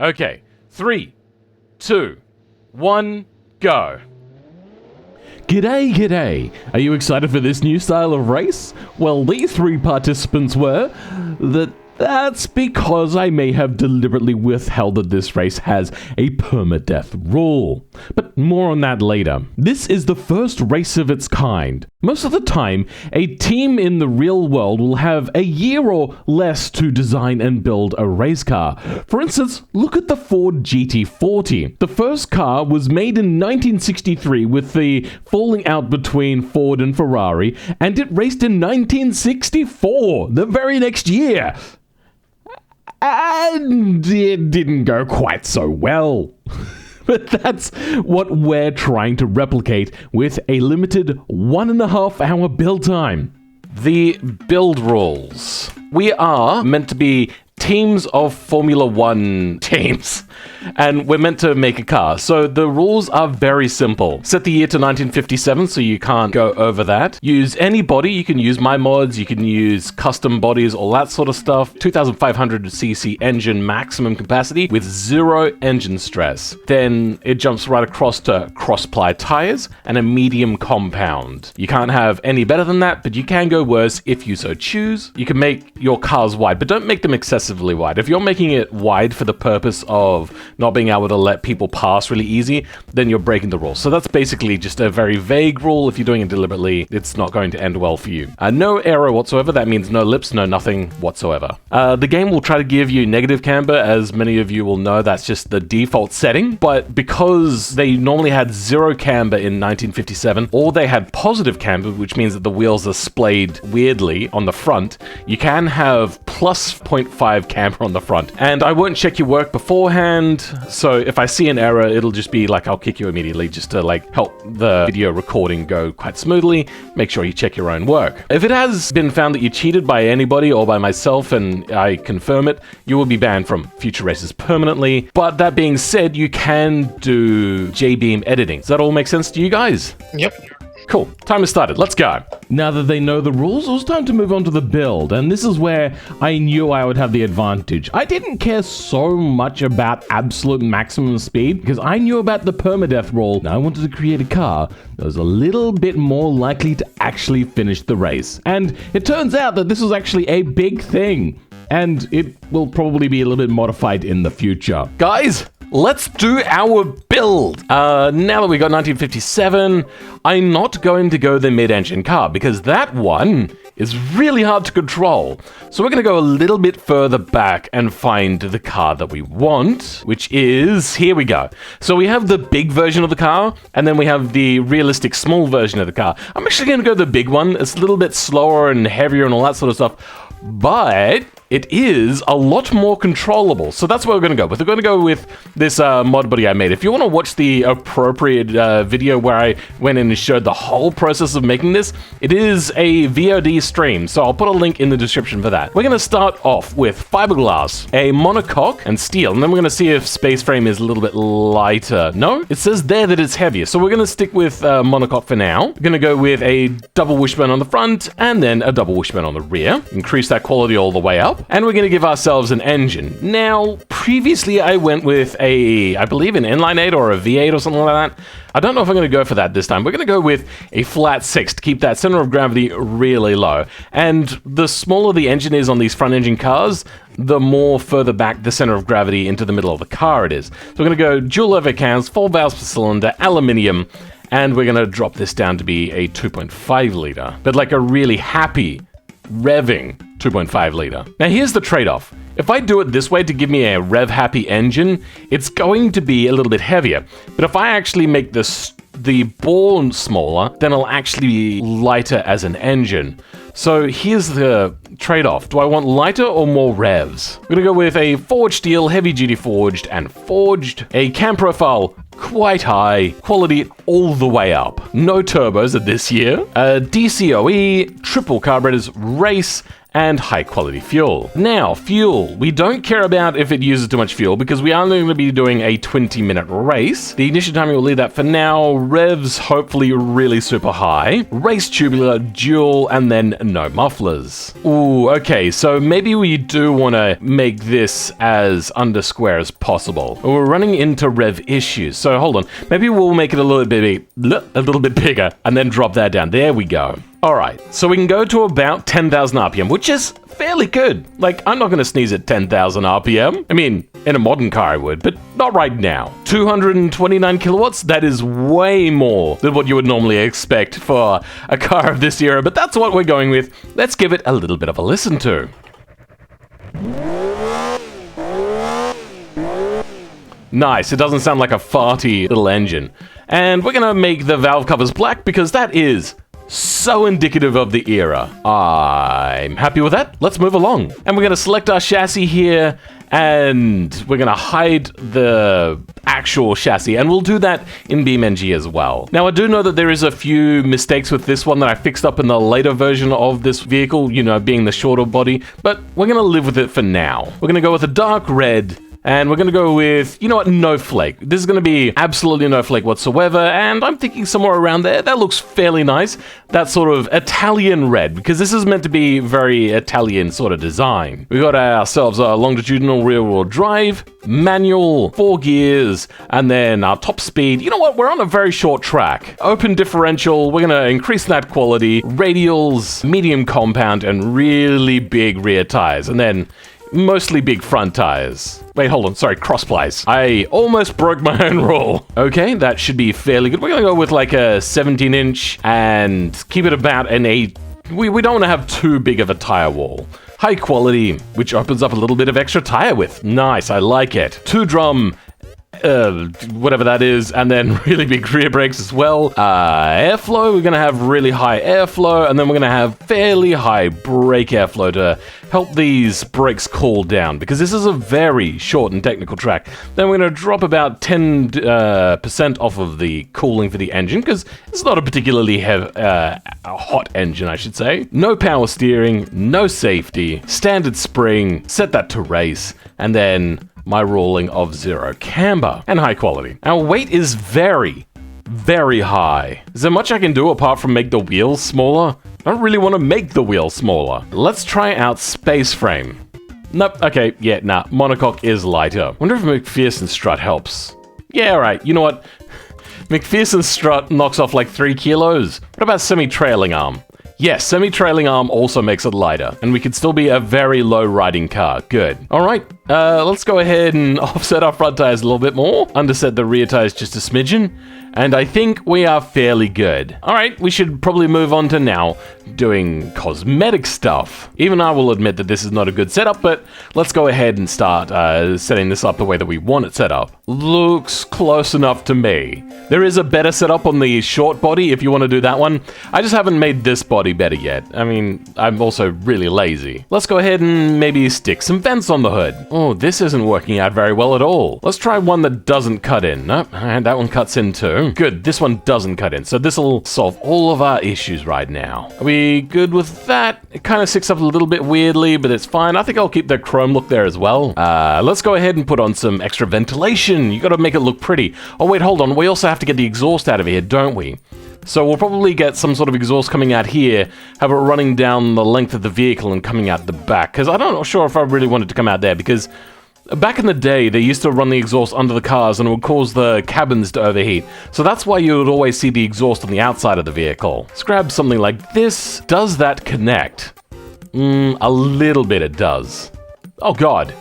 Okay, 3, 2, 1, go. G'day. Are you excited for this new style of race? Well, these 3 participants were. That's because I may have deliberately withheld that this race has a permadeath rule. But more on that later. This is the first race of its kind. Most of the time, a team in the real world will have a year or less to design and build a race car. For instance, look at the Ford GT40. The first car was made in 1963 with the falling out between Ford and Ferrari, and it raced in 1964, the very next year. And it didn't go quite so well. But that's what we're trying to replicate with a limited 1.5 hour build time. The build rules. We are meant to be teams of Formula One teams, and we're meant to make a car. So the rules are very simple. Set the year to 1957, so you can't go over that. Use any body. You can use my mods, you can use custom bodies, all that sort of stuff. 2,500cc engine maximum capacity with 0 engine stress. Then it jumps right across to cross-ply tires and a medium compound. You can't have any better than that, but you can go worse if you so choose. You can make your cars wide, but don't make them excessively wide. If you're making it wide for the purpose of not being able to let people pass really easy, then you're breaking the rules. So that's basically just a very vague rule. If you're doing it deliberately, it's not going to end well for you. No aero whatsoever. That means no lips, no nothing whatsoever. The game will try to give you negative camber. As many of you will know, that's just the default setting. But because they normally had 0 camber in 1957, or they had positive camber, which means that the wheels are splayed weirdly on the front, you can have plus 0.5 camber on the front. And I won't check your work beforehand, so if I see an error, it'll just be like, I'll kick you immediately just to help the video recording go quite smoothly. Make sure you check your own work. If it has been found that you cheated by anybody or by myself and I confirm it, you will be banned from future races permanently. But that being said, you can do J-beam editing. Does that all make sense to you guys? Yep. Cool. Time has started. Let's go. Now that they know the rules, it was time to move on to the build, and this is where I knew I would have the advantage. I didn't care so much about absolute maximum speed, because I knew about the permadeath rule, and I wanted to create a car that was a little bit more likely to actually finish the race. And it turns out that this was actually a big thing, and it will probably be a little bit modified in the future. Guys, let's do our build. Now that we got 1957, I'm not going to go the mid-engine car because that one is really hard to control. So we're going to go a little bit further back and find the car that we want, which is, here we go. So we have the big version of the car, and then we have the realistic small version of the car. I'm actually going to go the big one. It's a little bit slower and heavier and all that sort of stuff, but it is a lot more controllable. So that's what we're going to go with. We're going to go with this mod body I made. If you want to watch the appropriate video where I went in and showed the whole process of making this, it is a VOD stream. So I'll put a link in the description for that. We're going to start off with fiberglass, a monocoque, and steel. And then we're going to see if space frame is a little bit lighter. No, it says there that it's heavier. So we're going to stick with monocoque for now. We're going to go with a double wishbone on the front and then a double wishbone on the rear. Increase that quality all the way up. And we're going to give ourselves an engine. Now, previously I went with I believe an inline 8 or a V8 or something like that. I don't know if I'm going to go for that this time. We're going to go with a flat 6 to keep that center of gravity really low. And the smaller the engine is on these front engine cars, the more further back the center of gravity into the middle of the car it is. So we're going to go dual over cans, 4 valves per cylinder, aluminium, and we're going to drop this down to be a 2.5 liter, but like a really happy revving 2.5 liter. Now here's the trade-off. If I do it this way to give me a rev-happy engine, it's going to be a little bit heavier. But if I actually make the ball smaller, then it'll actually be lighter as an engine. So here's the trade-off. Do I want lighter or more revs? We're gonna go with a forged steel, heavy-duty forged and forged. A cam profile quite high, quality all the way up. No turbos this year. A DCOE, triple carburetors, race, and high quality fuel. Now, fuel. We don't care about if it uses too much fuel because we are only going to be doing a 20-minute race. The ignition timing will leave that for now. Revs, hopefully really super high. Race tubular, dual, and then no mufflers. Ooh, okay, so maybe we do want to make this as under square as possible. We're running into rev issues, so hold on. Maybe we'll make it a little bit bigger and then drop that down. There we go. All right, so we can go to about 10,000 RPM, which is fairly good. Like, I'm not going to sneeze at 10,000 RPM. I mean, in a modern car I would, but not right now. 229 kilowatts, that is way more than what you would normally expect for a car of this era, but that's what we're going with. Let's give it a little bit of a listen to. Nice, it doesn't sound like a farty little engine. And we're going to make the valve covers black because that is so indicative of the era. I'm happy with that. Let's move along. And we're going to select our chassis here, and we're going to hide the actual chassis, and we'll do that in BeamNG as well. Now, I do know that there is a few mistakes with this one that I fixed up in the later version of this vehicle, you know, being the shorter body, but we're going to live with it for now. We're going to go with a dark red, and we're going to go with, you know what, no flake. This is going to be absolutely no flake whatsoever, and I'm thinking somewhere around there. That looks fairly nice. That sort of Italian red, because this is meant to be very Italian sort of design. We got ourselves a longitudinal rear-wheel drive, manual, 4 gears, and then our top speed. You know what, we're on a very short track. Open differential, we're going to increase that quality, radials, medium compound, and really big rear tires, and then mostly big front tires. Wait, hold on, sorry, cross plies. I almost broke my own rule. Okay, that should be fairly good. We're gonna go with like a 17-inch and keep it about an 8. We don't want to have too big of a tire wall. High quality, which opens up a little bit of extra tire width. Nice, I like it. 2-drum, whatever that is, and then really big rear brakes as well. Airflow, we're gonna have really high airflow, and then we're gonna have fairly high brake airflow to help these brakes cool down, because this is a very short and technical track. Then we're gonna drop about 10% off of the cooling for the engine, because it's not a particularly a hot engine, I should say. No power steering, no safety, standard spring, set that to race, and then my ruling of 0 camber and high quality. Our weight is very, very high. Is there much I can do apart from make the wheels smaller? I don't really want to make the wheels smaller. Let's try out space frame. Nope, okay, yeah, nah, monocoque is lighter. Wonder if McPherson strut helps. Yeah, alright, you know what? McPherson strut knocks off like 3 kilos. What about semi-trailing arm? Yes, semi-trailing arm also makes it lighter, and we could still be a very low-riding car. Good. All right, let's go ahead and offset our front tires a little bit more, underset the rear tires just a smidgen, and I think we are fairly good. All right, we should probably move on to now doing cosmetic stuff. Even I will admit that this is not a good setup, but let's go ahead and start setting this up the way that we want it set up. Looks close enough to me. There is a better setup on the short body if you want to do that one. I just haven't made this body better yet. I mean, I'm also really lazy. Let's go ahead and maybe stick some vents on the hood. Oh, this isn't working out very well at all. Let's try one that doesn't cut in. Nope, and that one cuts in too. Good, this one doesn't cut in, so this will solve all of our issues right now. Are we good with that? It kind of sticks up a little bit weirdly, but it's fine. I think I'll keep the chrome look there as well. Let's go ahead and put on some extra ventilation. You gotta make it look pretty. Oh wait, hold on. We also have to get the exhaust out of here, don't we? So we'll probably get some sort of exhaust coming out here, have it running down the length of the vehicle and coming out the back, because I'm not sure if I really wanted to come out there, because back in the day, they used to run the exhaust under the cars and it would cause the cabins to overheat. So that's why you would always see the exhaust on the outside of the vehicle. Let's grab something like this. Does that connect? A little bit it does. Oh god,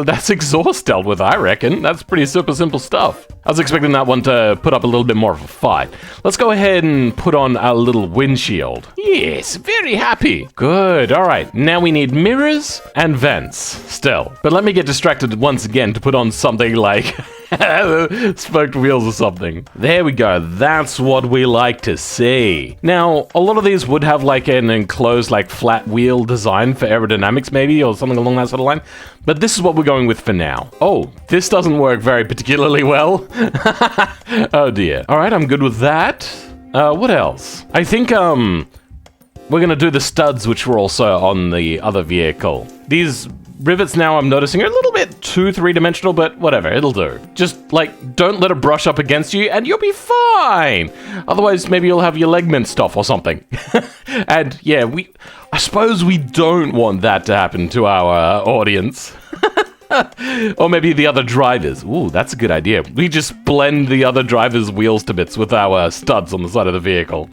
that's exhaust dealt with, I reckon. That's pretty super simple stuff. I was expecting that one to put up a little bit more of a fight. Let's go ahead and put on our little windshield. Yes, very happy. Good, alright. Now we need mirrors and vents, still. But let me get distracted once again to put on something like spoked wheels or something. There we go, that's what we like to see. Now, a lot of these would have like an enclosed like flat wheel design for aerodynamics maybe, or something along that sort of line. But this is what we're going with for now. Oh, this doesn't work very particularly well. Oh dear. Alright, I'm good with that. What else? I think, we're going to do the studs, which were also on the other vehicle. These rivets now I'm noticing are a little bit too three-dimensional, but whatever, it'll do. Just, like, don't let it brush up against you, and you'll be fine! Otherwise, maybe you'll have your leg minced off or something. And, yeah, I suppose we don't want that to happen to our audience. Or maybe the other drivers. Ooh, that's a good idea. We just blend the other drivers' wheels to bits with our studs on the side of the vehicle.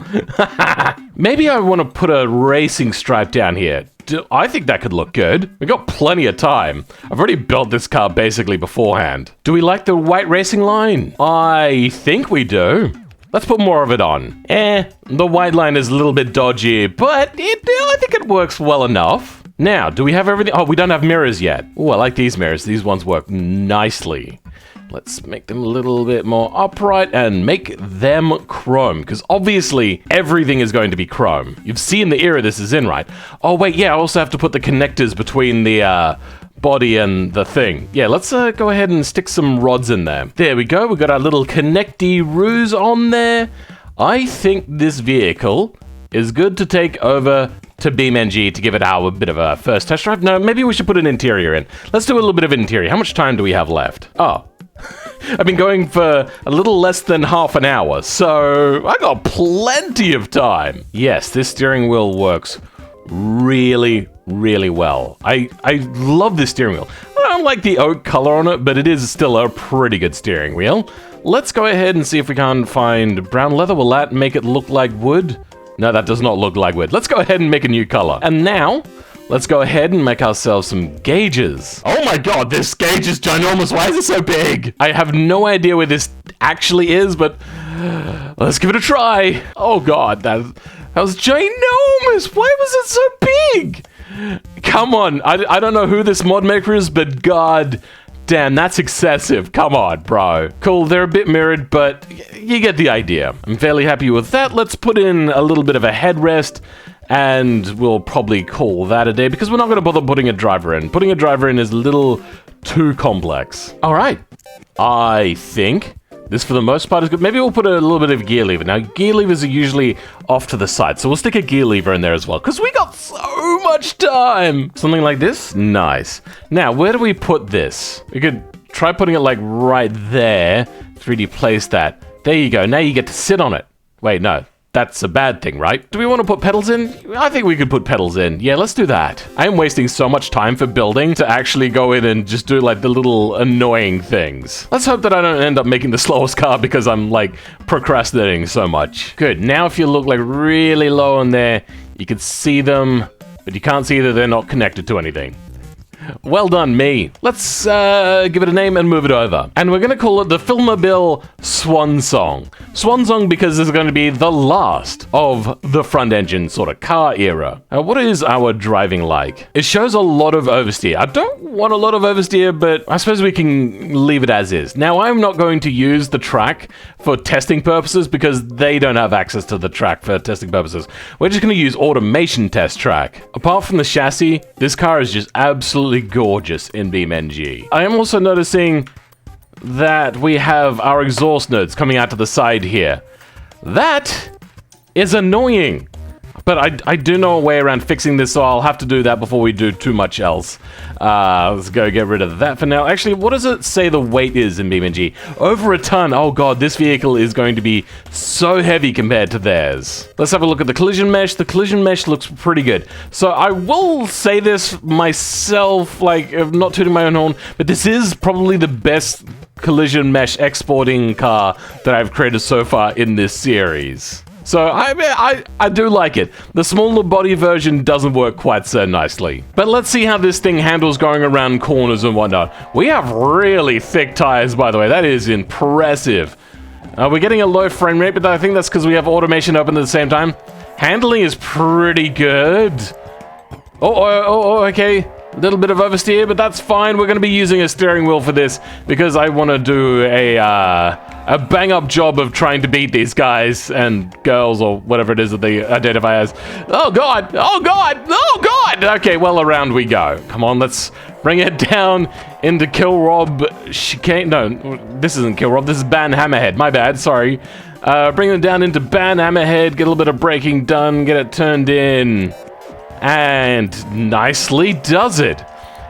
Maybe I want to put a racing stripe down here. I think that could look good. We got plenty of time. I've already built this car basically beforehand. Do we like the white racing line? I think we do. Let's put more of it on. The white line is a little bit dodgy, but I think it works well enough. Now, do we have everything? Oh, we don't have mirrors yet. Oh, I like these mirrors. These ones work nicely. Let's make them a little bit more upright and make them chrome, because obviously everything is going to be chrome. You've seen the era this is in, right? Oh, wait, yeah, I also have to put the connectors between the body and the thing. Yeah, let's go ahead and stick some rods in there. There we go. We've got our little connecty-roos on there. I think this vehicle is good to take over to BeamNG to give it our bit of a first test drive. No, maybe we should put an interior in. Let's do a little bit of interior. How much time do we have left? Oh, I've been going for a little less than half an hour, so I got plenty of time. Yes, this steering wheel works really, really well. I love this steering wheel. I don't like the oak color on it, but it is still a pretty good steering wheel. Let's go ahead and see if we can find brown leather. Will that make it look like wood? No, that does not look like wood. Let's go ahead and make a new color. And now, let's go ahead and make ourselves some gauges. Oh my god, this gauge is ginormous. Why is it so big? I have no idea where this actually is, but let's give it a try. Oh god, that was ginormous. Why was it so big? Come on, I don't know who this mod maker is, but god damn, that's excessive. Come on, bro. Cool, they're a bit mirrored, but you get the idea. I'm fairly happy with that. Let's put in a little bit of a headrest, and we'll probably call that a day, because we're not going to bother putting a driver in. Putting a driver in is a little too complex. All right. I think this, for the most part, is good. Maybe we'll put a little bit of gear lever. Now, gear levers are usually off to the side, so we'll stick a gear lever in there as well, because we got so much time. Something like this? Nice. Now, where do we put this? We could try putting it, like, right there. 3D place that. There you go. Now you get to sit on it. Wait, no. That's a bad thing, right? Do we want to put pedals in? I think we could put pedals in. Yeah, let's do that. I am wasting so much time for building to actually go in and just do like the little annoying things. Let's hope that I don't end up making the slowest car because I'm like procrastinating so much. Good. Now if you look like really low in there, you can see them, but you can't see that they're not connected to anything. Well done, me. Let's give it a name and move it over. And we're going to call it the Filmobile Swan Song. Swan Song because this is going to be the last of the front engine sort of car era. What is our driving like? It shows a lot of oversteer. I don't want a lot of oversteer, but I suppose we can leave it as is. Now, I'm not going to use the track for testing purposes because they don't have access to the track for testing purposes. We're just going to use automation test track. Apart from the chassis, this car is just absolutely gorgeous in BeamNG. I am also noticing that we have our exhaust nodes coming out to the side here. That is annoying. But I do know a way around fixing this, so I'll have to do that before we do too much else. Let's go get rid of that for now. Actually, what does it say the weight is in BeamNG? Over a ton. Oh god, this vehicle is going to be so heavy compared to theirs. Let's have a look at the collision mesh. The collision mesh looks pretty good. So I will say this myself, like, not tooting my own horn, but this is probably the best collision mesh exporting car that I've created so far in this series. So, I do like it. The smaller body version doesn't work quite so nicely. But let's see how this thing handles going around corners and whatnot. We have really thick tires, by the way. That is impressive. We're getting a low frame rate, but I think that's because we have automation open at the same time. Handling is pretty good. Okay. A little bit of oversteer, but that's fine. We're going to be using a steering wheel for this because I want to do a bang-up job of trying to beat these guys and girls or whatever it is that they identify as. Oh, God! Oh, God! Oh, God! Okay, well, around we go. Come on, let's bring it down into Kill Rob Chicane. No, this isn't Kill Rob. This is Ban Hammerhead. My bad. Sorry. Bring them down into band hammerhead, get a little bit of braking done, get it turned in. And nicely does it.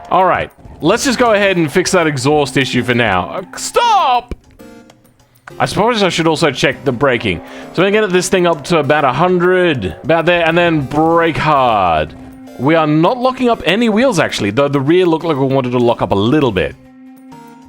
All right, let's just go ahead and fix that exhaust issue for now. Stop! I suppose I should also check the braking. So we're gonna get this thing up to about 100, about there, and then brake hard. We are not locking up any wheels actually, though the rear looked like we wanted to lock up a little bit.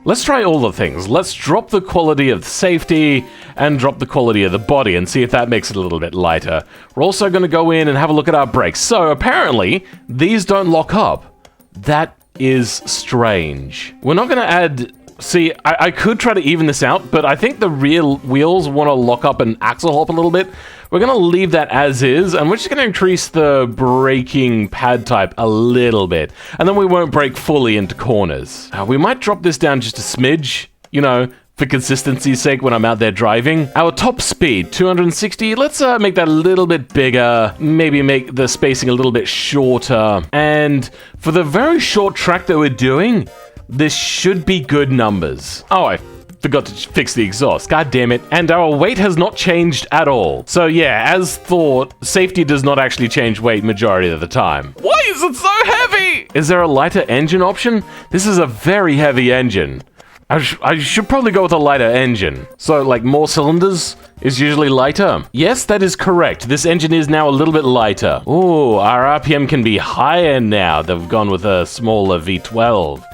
Let's try all the things. Let's drop the quality of the safety and drop the quality of the body and see if that makes it a little bit lighter. We're also going to go in and have a look at our brakes. So apparently these don't lock up. That is strange. We're not going to add... See, I could try to even this out, but I think the rear wheels want to lock up and axle hop a little bit. We're going to leave that as is, and we're just going to increase the braking pad type a little bit. And then we won't brake fully into corners. We might drop this down just a smidge, you know, for consistency's sake when I'm out there driving. Our top speed, 260. Let's make that a little bit bigger. Maybe make the spacing a little bit shorter. And for the very short track that we're doing, this should be good numbers. Oh, I forgot to fix the exhaust. God damn it. And our weight has not changed at all. So yeah, as thought, safety does not actually change weight majority of the time. Why is it so heavy? Is there a lighter engine option? This is a very heavy engine. I should probably go with a lighter engine. So like more cylinders is usually lighter. Yes, that is correct. This engine is now a little bit lighter. Ooh, our RPM can be higher now. They've gone with a smaller V12.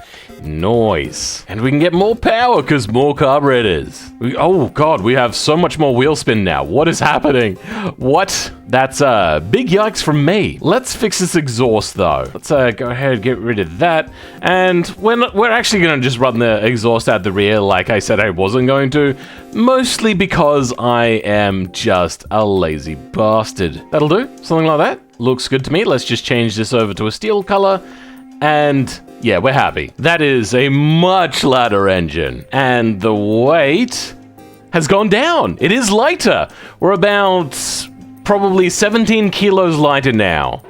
Noise. And we can get more power because more carburetors. Oh god, we have so much more wheel spin now. What is happening? What? That's big yikes from me. Let's fix this exhaust though. Let's go ahead and get rid of that. And we're actually going to just run the exhaust out the rear like I said I wasn't going to. Mostly because I am just a lazy bastard. That'll do. Something like that. Looks good to me. Let's just change this over to a steel color. And yeah, we're happy. That is a much lighter engine. And the weight has gone down. It is lighter. We're about probably 17 kilos lighter now.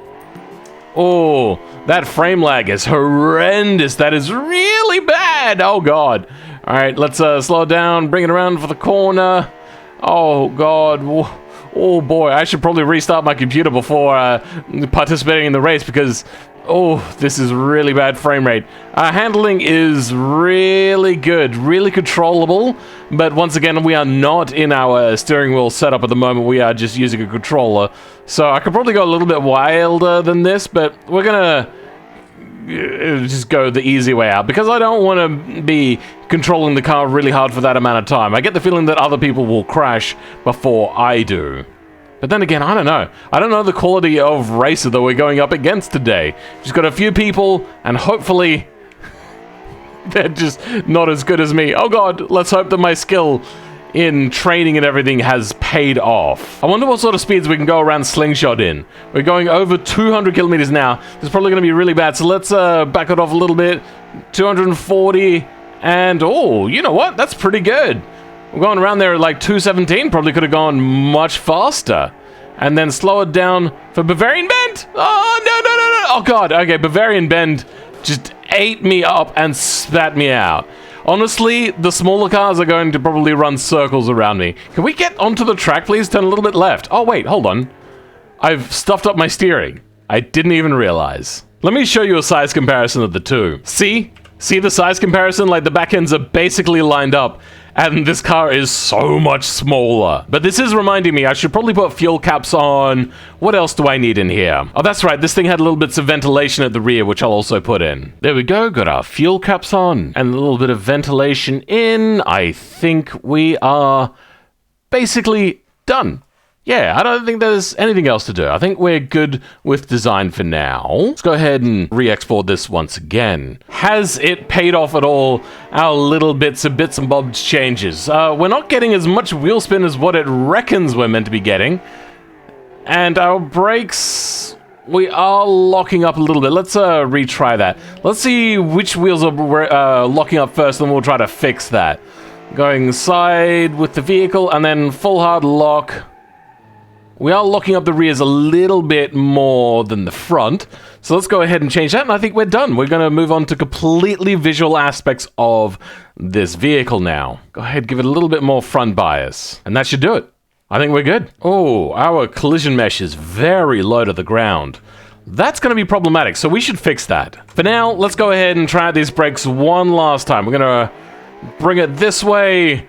Oh, that frame lag is horrendous. That is really bad. Oh, God. All right, let's slow it down, bring it around for the corner. Oh, God. Oh, boy. I should probably restart my computer before participating in the race because... Oh, this is really bad frame rate. Our handling is really good, really controllable, but once again, we are not in our steering wheel setup at the moment. We are just using a controller. So I could probably go a little bit wilder than this, but we're gonna just go the easy way out because I don't want to be controlling the car really hard for that amount of time. I get the feeling that other people will crash before I do. But then again, I don't know. I don't know the quality of racer that we're going up against today. Just got a few people, and hopefully they're just not as good as me. Oh god, let's hope that my skill in training and everything has paid off. I wonder what sort of speeds we can go around Slingshot in. We're going over 200 kilometers now. This is probably going to be really bad, so let's back it off a little bit. 240, and oh, you know what? That's pretty good. We're going around there at like 217, probably could have gone much faster. And then slow it down for Bavarian Bend. Oh, no. Oh, God. Okay, Bavarian Bend just ate me up and spat me out. Honestly, the smaller cars are going to probably run circles around me. Can we get onto the track, please? Turn a little bit left. Oh, wait, hold on. I've stuffed up my steering. I didn't even realize. Let me show you a size comparison of the two. See? See the size comparison? Like the back ends are basically lined up. And this car is so much smaller. But this is reminding me, I should probably put fuel caps on. What else do I need in here? Oh, that's right. This thing had little bits of ventilation at the rear, which I'll also put in. There we go. Got our fuel caps on. And a little bit of ventilation in. I think we are basically done. Yeah, I don't think there's anything else to do. I think we're good with design for now. Let's go ahead and re-export this once again. Has it paid off at all? Our little bits and bobs changes. We're not getting as much wheel spin as what it reckons we're meant to be getting. And our brakes, we are locking up a little bit. Let's retry that. Let's see which wheels are locking up first, and we'll try to fix that. Going side with the vehicle, and then full hard lock. We are locking up the rears a little bit more than the front. So let's go ahead and change that, and I think we're done. We're going to move on to completely visual aspects of this vehicle now. Go ahead, give it a little bit more front bias, and that should do it. I think we're good. Oh, our collision mesh is very low to the ground. That's going to be problematic, so we should fix that. For now, let's go ahead and try out these brakes one last time. We're going to bring it this way,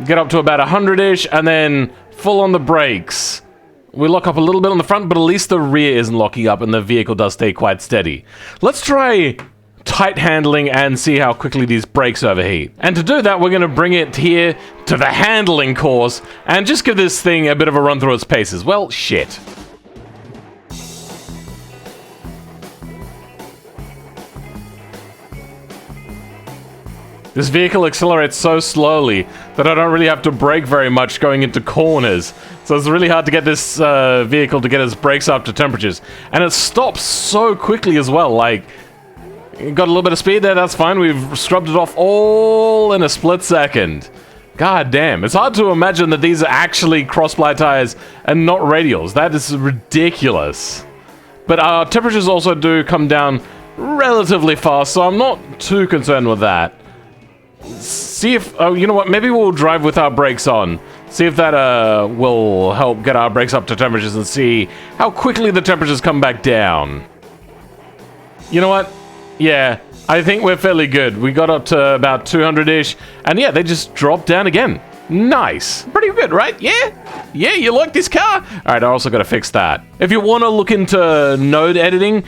get up to about 100-ish, and then full on the brakes. We lock up a little bit on the front, but at least the rear isn't locking up and the vehicle does stay quite steady. Let's try tight handling and see how quickly these brakes overheat. And to do that, we're going to bring it here to the handling course and just give this thing a bit of a run through its paces. Well, shit. This vehicle accelerates so slowly that I don't really have to brake very much going into corners. So it's really hard to get this vehicle to get its brakes up to temperatures. And it stops so quickly as well. Like, it got a little bit of speed there, that's fine. We've scrubbed it off all in a split second. God damn. It's hard to imagine that these are actually cross-ply tires and not radials. That is ridiculous. But our temperatures also do come down relatively fast, so I'm not too concerned with that. See if, oh, you know what, maybe we'll drive with our brakes on. See if that will help get our brakes up to temperatures and see how quickly the temperatures come back down. You know what? Yeah, I think we're fairly good. We got up to about 200-ish, and yeah, they just dropped down again. Nice. Pretty good, right? Yeah? Yeah, you like this car? Alright, I also got to fix that. If you want to look into node editing,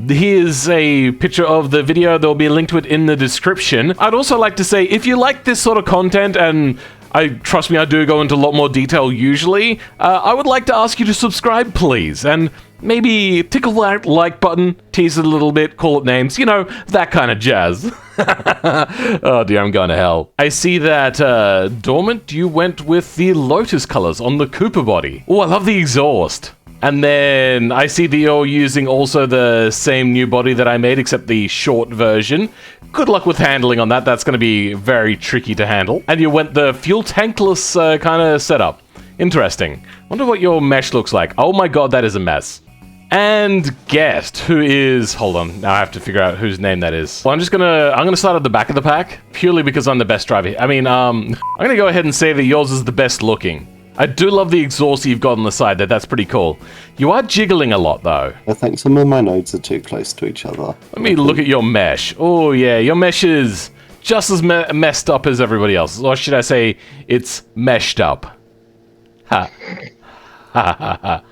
here's a picture of the video. There'll be a link to it in the description. I'd also like to say, if you like this sort of content, and trust me, I do go into a lot more detail usually, I would like to ask you to subscribe, please, and maybe tickle that like button, tease it a little bit, call it names, you know, that kind of jazz. Oh dear, I'm going to hell. I see that, Dormant, you went with the Lotus colors on the Cooper body. Oh, I love the exhaust. And then I see that you're using also the same new body that I made, except the short version. Good luck with handling on that. That's going to be very tricky to handle. And you went the fuel tankless kind of setup. Interesting. Wonder what your mesh looks like. Oh my god, that is a mess. And guest, who is... Hold on, now I have to figure out whose name that is. Well, I'm gonna start at the back of the pack, purely because I'm the best driver. I mean, I'm gonna go ahead and say that yours is the best looking. I do love the exhaust you've got on the side there, that's pretty cool. You are jiggling a lot, though. I think some of my nodes are too close to each other. Let me look at your mesh. Oh, yeah, your mesh is just as messed up as everybody else. Or should I say, it's meshed up. Ha. Ha ha ha.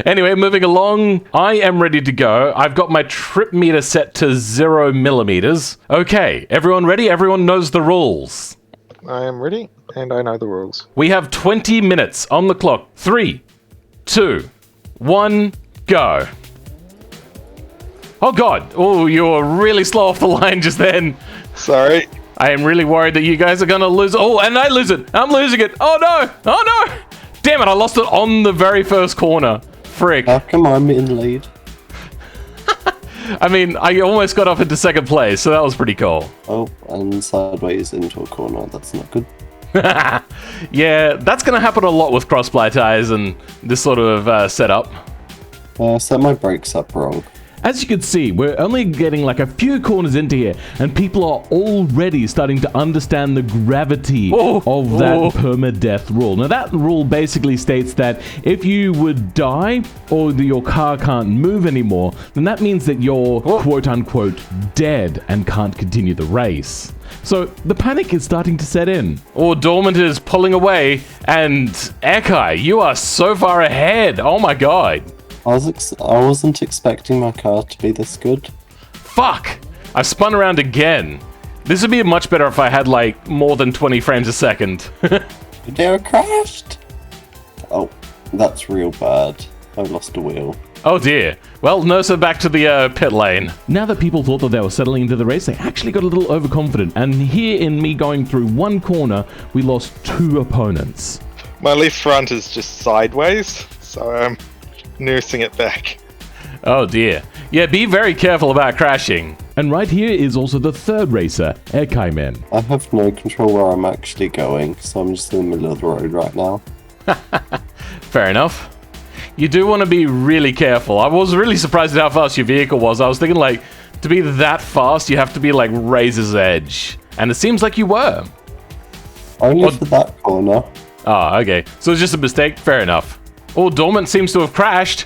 Anyway, moving along, I am ready to go. I've got my trip meter set to 0 millimeters. Okay, everyone ready? Everyone knows the rules. I am ready, and I know the rules. We have 20 minutes on the clock. 3, 2, 1, go. Oh god, oh, you were really slow off the line just then. Sorry. I am really worried that you guys are gonna lose. Oh, and I lose it. I'm losing it. Oh no, oh no. Damn it, I lost it on the very first corner. Frick. How come I'm in the lead? I mean, I almost got up into second place, so that was pretty cool. Oh, and sideways into a corner. That's not good. Yeah, that's going to happen a lot with cross-ply tires and this sort of setup. Set my brakes up wrong. As you can see, we're only getting like a few corners into here, and people are already starting to understand the gravity of that permadeath rule. Now, that rule basically states that if you would die or your car can't move anymore, then that means that you're quote-unquote dead and can't continue the race. So the panic is starting to set in. Oh, Dormant is pulling away, and Ekai, you are so far ahead. Oh my god. I wasn't expecting my car to be this good. Fuck! I spun around again. This would be much better if I had, like, more than 20 frames a second. They crashed! Oh, that's real bad. I lost a wheel. Oh dear. Well, Nursa back to the pit lane. Now that people thought that they were settling into the race, they actually got a little overconfident. And here in me going through one corner, we lost 2 opponents. My left front is just sideways, so I'm nursing it back. Oh dear. Yeah, be very careful about crashing. And right here is also the third racer, Ekai Man. I have no control where I'm actually going, so I'm just in the middle of the road right now. Fair enough. You do want to be really careful. I was really surprised at how fast your vehicle was. I was thinking, like, to be that fast, you have to be, like, razor's edge. And it seems like you were. Only for that corner. Ah, okay. So it's just a mistake? Fair enough. Oh, Dormant seems to have crashed.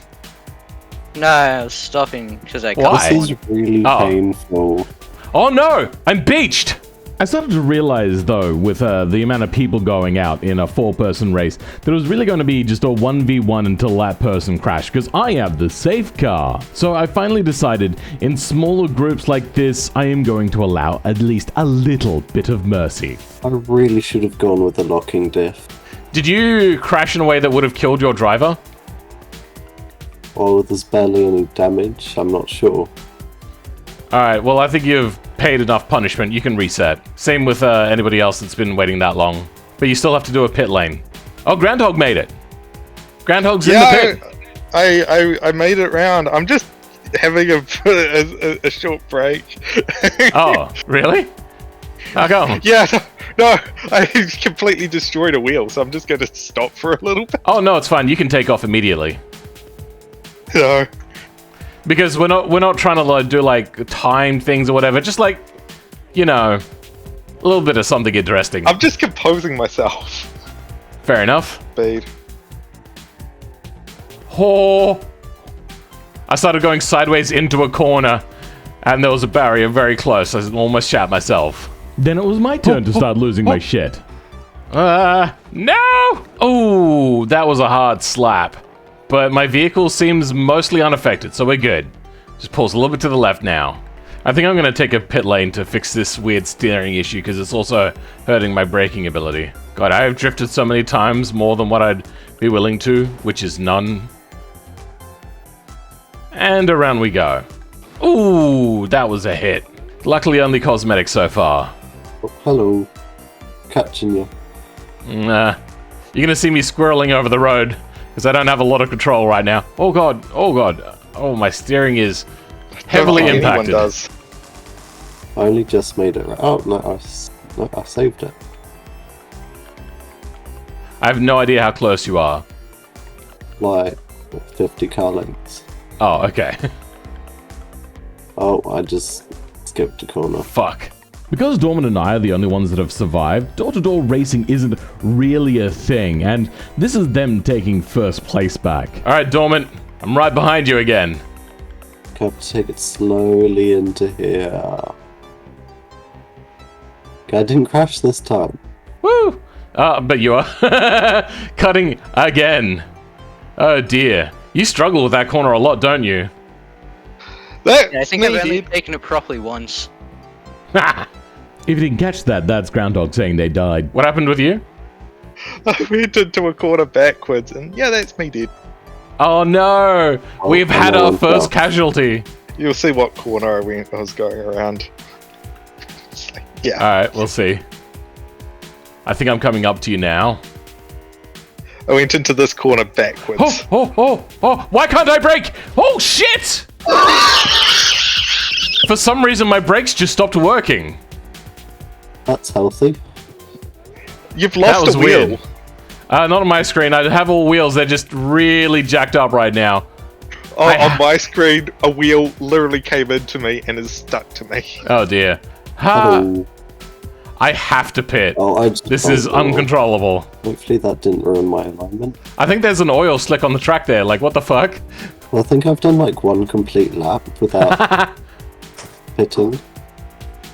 No, I was stopping because I Why? This is really Oh. painful. Oh no! I'm beached! I started to realize, though, with the amount of people going out in a 4-person race, that it was really going to be just a 1v1 until that person crashed, because I have the safe car. So I finally decided, in smaller groups like this, I am going to allow at least a little bit of mercy. I really should have gone with the locking diff. Did you crash in a way that would have killed your driver? Oh, there's barely any damage. I'm not sure. Alright, well, I think you've paid enough punishment. You can reset. Same with anybody else that's been waiting that long. But you still have to do a pit lane. Oh, Groundhog made it. Groundhog's in the pit. I made it round. I'm just having a short break. Oh, really? How come? Yeah, no, I completely destroyed a wheel, so I'm just going to stop for a little bit. Oh, no, it's fine. You can take off immediately. No. Because we're not trying to like, do like time things or whatever. Just like, you know, a little bit of something interesting. I'm just composing myself. Fair enough. Speed. Oh, I started going sideways into a corner, and there was a barrier very close. I almost shat myself. Then it was my turn to start losing my shit. No! Oh, that was a hard slap. But my vehicle seems mostly unaffected, so we're good. Just pulls a little bit to the left now. I think I'm going to take a pit lane to fix this weird steering issue, because it's also hurting my braking ability. God, I have drifted so many times, more than what I'd be willing to, which is none. And around we go. Ooh, that was a hit. Luckily only cosmetic so far. Oh, hello. Catching you. Nah. You're going to see me squirreling over the road, because I don't have a lot of control right now. Oh god, oh god. Oh, my steering is heavily Don't think anyone impacted. does. I only just made it. Oh, no, I saved it. I have no idea how close you are. Like 50 car lengths. Oh, okay. Oh, I just skipped a corner. Fuck. Because Dorman and I are the only ones that have survived, door-to-door racing isn't really a thing, and this is them taking first place back. Alright, Dormant. I'm right behind you again. Have to take it slowly into here. Okay, I didn't crash this time. Woo! But you are cutting again. Oh dear. You struggle with that corner a lot, don't you? That I think I've only taken it properly once. If you didn't catch that, that's Groundhog saying they died. What happened with you? I went into a corner backwards, and yeah, that's me dead. Oh no! We've had our first casualty. You'll see what corner I was going around. Yeah. Alright, we'll see. I think I'm coming up to you now. I went into this corner backwards. Oh, why can't I brake? Oh shit! For some reason my brakes just stopped working. That's healthy. You've That lost was a wheel. weird. Not on my screen. I have all wheels. They're just really jacked up right now. Oh, on my screen, a wheel literally came into me and is stuck to me. Oh dear. Ha! Oh, I have to pit. I just This is uncontrollable. Hopefully that didn't ruin my alignment. I think there's an oil slick on the track there. Like, what the fuck? Well, I think I've done like one complete lap without pitting.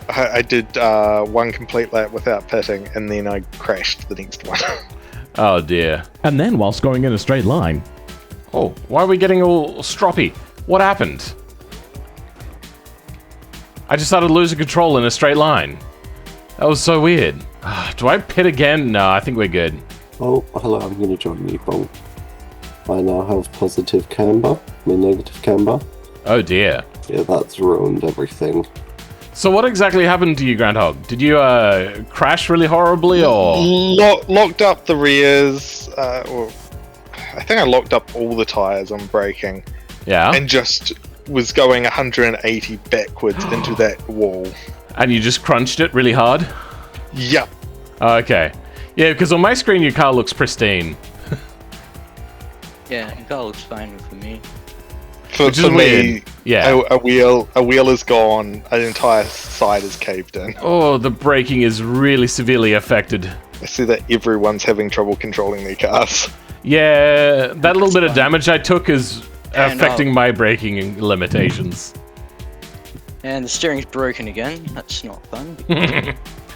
I did one complete lap without pitting, and then I crashed the next one. Oh dear. And then whilst going in a straight line. Oh, why are we getting all stroppy? What happened? I just started losing control in a straight line. That was so weird. Do I pit again? No, I think we're good. Oh, hello, I'm going to join you, Bolt. I now have positive camber, negative camber. Oh dear. Yeah, that's ruined everything. So what exactly happened to you, Groundhog? Did you crash really horribly, or? Locked up the rears, or I think I locked up all the tires on braking, Yeah. and just was going 180 backwards into that wall. And you just crunched it really hard? Yep. Okay. Yeah, because on my screen your car looks pristine. Yeah, the car looks fine for me. For, Which is for me, weird. Yeah. a wheel is gone. An entire side is caved in. Oh, the braking is really severely affected. I see that everyone's having trouble controlling their cars. Yeah, that little bit of damage I took is Yeah, affecting my braking limitations. And the steering's broken again. That's not fun.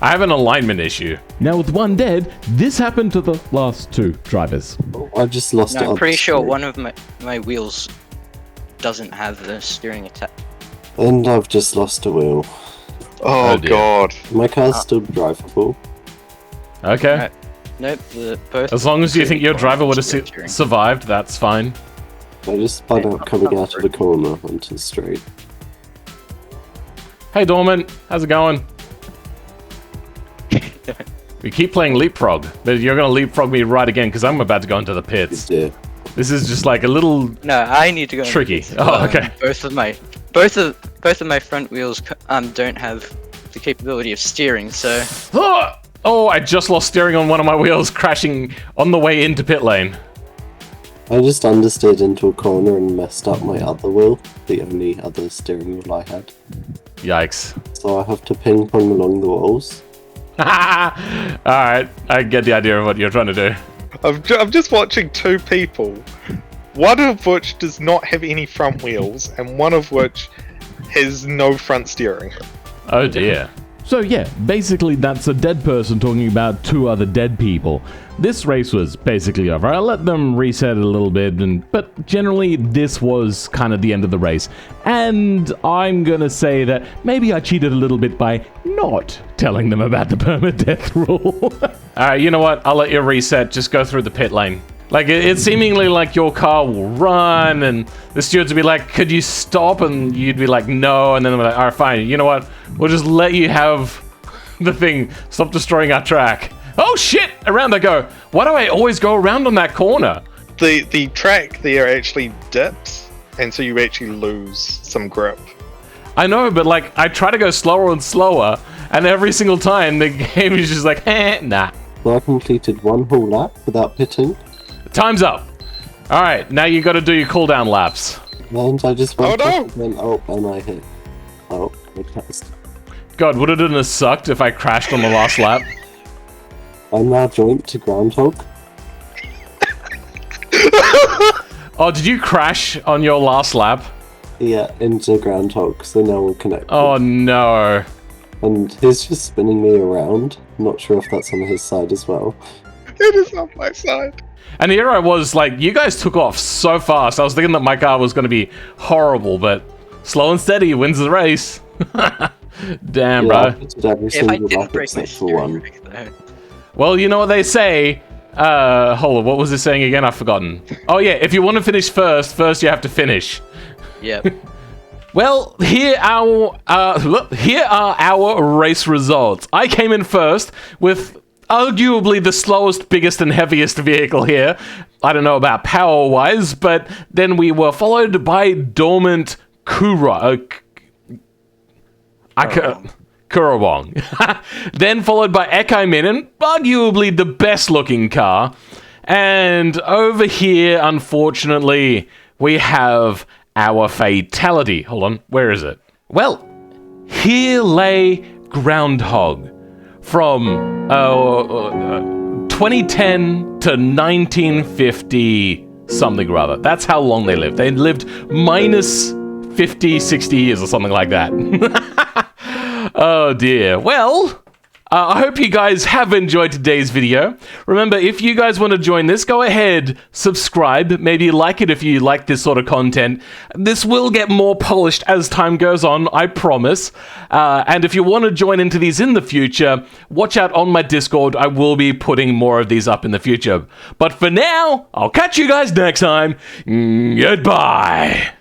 I have an alignment issue. Now, with one dead, this happened to the last two drivers. Oh, I just lost it. No, I'm on pretty the sure screen. one of my wheels doesn't have the steering attack. And I've just lost a wheel. Oh, dear. god. My car's still drivable. Okay. Right. Nope, both. As long as you think your driver would have steering. survived, that's fine. I just spun out coming out of the corner onto the straight. Hey, Dormant, how's it going? We keep playing leapfrog, but you're gonna leapfrog me right again because I'm about to go into the pits. Yeah. This is just like a little. No, I need to go. Tricky. Oh, okay. Both of my front wheels don't have the capability of steering, so Oh, I just lost steering on one of my wheels, crashing on the way into pit lane. I just understeered into a corner and messed up my other wheel, the only other steering wheel I had. Yikes. So I have to ping pong along the walls. Alright, I get the idea of what you're trying to do. I'm just watching two people, one of which does not have any front wheels, and one of which has no front steering. Oh dear. So yeah, basically that's a dead person talking about two other dead people. This race was basically over. I let them reset it a little bit, but generally this was kind of the end of the race. And I'm gonna say that maybe I cheated a little bit by not telling them about the permadeath rule. Alright, you know what? I'll let you reset. Just go through the pit lane. Like, it's seemingly like your car will run, and the stewards will be like, could you stop? And you'd be like, no. And then they're like, alright, fine. You know what? We'll just let you have the thing. Stop destroying our track. Oh, shit! Around I go. Why do I always go around on that corner? The track there actually dips, and so you actually lose some grip. I know, but, like, I try to go slower and slower, and every single time the game is just like, nah. So I completed one whole lap without pitting, Time's up. Alright, now you gotta do your cooldown laps. and I just went Oh, no! up and then and I hit. Oh, I passed. God, would it have sucked if I crashed on the last lap? I'm now joined to Groundhog. Oh, did you crash on your last lap? Yeah, into Groundhog, so now we're connected. Oh no. And he's just spinning me around. Not sure if that's on his side as well. It is on my side. And here I was, like, you guys took off so fast. I was thinking that my car was going to be horrible, but slow and steady wins the race. Damn, Yeah, I bro. pitted every If I single didn't lap break my except for steering one. brake, though. Well, you know what they say. Hold on, what was it saying again? I've forgotten. Oh, yeah, if you want to finish first you have to finish. Yep. Well, here are our race results. I came in first with arguably the slowest, biggest, and heaviest vehicle here. I don't know about power-wise, but then we were followed by Dormant Kurawong. Then followed by Ekai Minen, arguably the best-looking car. And over here, unfortunately, we have our fatality. Hold on, where is it? Well, here lay Groundhog from 2010 to 1950 something or other. That's how long they lived. They lived minus 50, 60 years or something like that. Oh dear. Well, I hope you guys have enjoyed today's video. Remember, if you guys want to join this, go ahead, subscribe, maybe like it if you like this sort of content. This will get more polished as time goes on, I promise. And if you want to join into these in the future, watch out on my Discord. I will be putting more of these up in the future. But for now, I'll catch you guys next time. Goodbye.